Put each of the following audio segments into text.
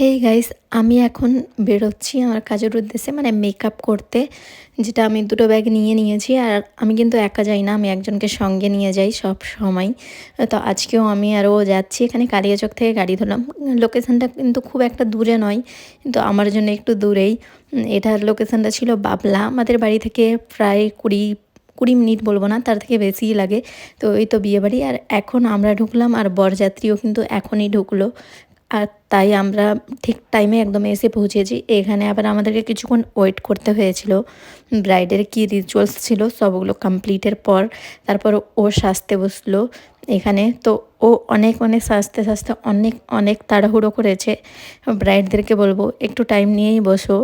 Hey guys, আমি এখন বেরোচ্ছি আমার কাজের উদ্দেশ্যে, মানে মেকআপ করতে। যেটা আমি দুটো ব্যাগ নিয়ে নিয়েছি। আর আমি কিন্তু একা যাই না, আমি একজনকে সঙ্গে নিয়ে যাই সব সময়। তো আজকেও আমি আর ও যাচ্ছি। এখানে কালিয়াচক থেকে গাড়ি ধরলাম। লোকেশানটা কিন্তু খুব একটা দূরে নয়, কিন্তু আমার জন্য একটু দূরেই। এটার লোকেশানটা ছিল বাবলা। আমাদের বাড়ি থেকে প্রায় কুড়ি কুড়ি মিনিট বলবো না, তার থেকে বেশিই লাগে। তো এই তো বিয়েবাড়ি, আর এখন আমরা ঢুকলাম আর বরযাত্রীও কিন্তু এখনই ঢুকলো। আর তাই আমরা ঠিক টাইমে একদম এসে পৌঁছেছি। এখানে আবার আমাদেরকে কিছুক্ষণ ওয়েট করতে হয়েছিল। ব্রাইডের কী রিচুয়ালস ছিল সবগুলো কমপ্লিটের পর তারপর ও সাজতে বসলো এখানে। তো ও অনেক সাজতে সাজতে অনেক অনেক তাড়াহুড়ো করেছে। ব্রাইডদেরকে বলবো একটু টাইম নিয়েই বসো,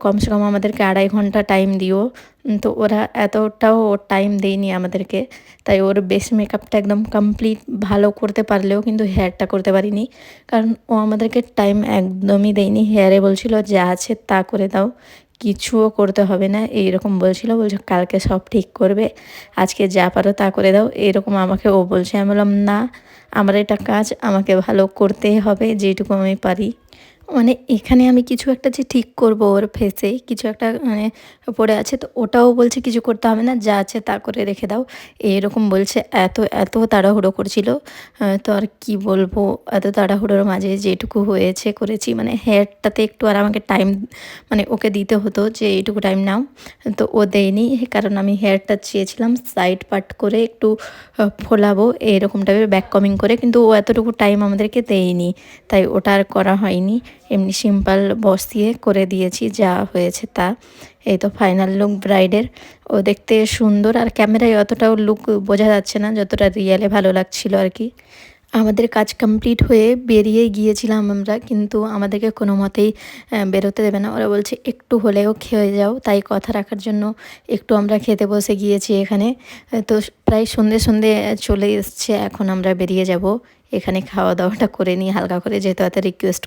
কমসে কম আমাদেরকে 2.5 ঘন্টা টাইম দিও। তো ওরা এতটাও টাইম দেয়নি আমাদেরকে। তাই ওর বেস মেকআপটা একদম কমপ্লিট ভালো করতে পারলেও কিন্তু হেয়ারটা করতে পারিনি, কারণ ও আমাদেরকে টাইম একদমই দেয়নি। হেয়ারে বলছিল যা আছে তা করে দাও, কিছুও করতে হবে না এইরকম বলছিল। কালকে সব ঠিক করবে, আজকে যা পারো তা করে দাও, এরকম আমাকে ও বলছে। আমি বললাম না, আমার এটা কাজ, আমাকে ভালো করতেই হবে যেটুকু আমি পারি। মানে এখানে আমি কিছু একটা যে ঠিক করব ওর ফেসে কিছু একটা মানে পড়ে আছে, তো ওটাও বলছে কিছু করতে হবে না, যা আছে তা করে রেখে দাও, এরকম বলছে। এত এত তাড়াহুড়ো করছিল। তো আর কি বলবো, এত তাড়াহুড়োর মাঝে যেটুকু হয়েছে করেছি। মানে হেয়ারটাতে একটু আর আমাকে টাইম মানে ওকে দিতে হতো যে এইটুকু টাইম নাও, তো ও দেয়নি। কারণ আমি হেয়ারটা চেয়েছিলাম সাইড পার্ট করে একটু ফোলাবো এরকম টাইপের ব্যাক কমিং করে, কিন্তু ও এতটুকু টাইম আমাদেরকে দেয়নি। তাই ওটা আর করা হয়নি, এমনি সিম্পল বসিয়ে করে দিয়েছি, যা হয়েছে তা। এই তো ফাইনাল লুক ব্রাইডের। ও দেখতে সুন্দর, আর ক্যামেরায় অতটাও লুক বোঝা যাচ্ছে না যতটা রিয়েলে ভালো লাগছিল আর কি। আমাদের কাজ কমপ্লিট হয়ে বেরিয়ে গিয়েছিলাম আমরা, কিন্তু আমাদেরকে কোনো মতেই বেরোতে দেবে না। ওরা বলছে একটু হলেও খেয়ে যাও, তাই কথা রাখার জন্য একটু আমরা খেতে বসে গিয়েছি এখানে। তো প্রায় সন্ধে সন্ধে চলে এসছে, এখন আমরা বেরিয়ে যাব। এখানে খাওয়া দাওয়াটা করে নিই হালকা করে, যেহেতু এত রিকোয়েস্ট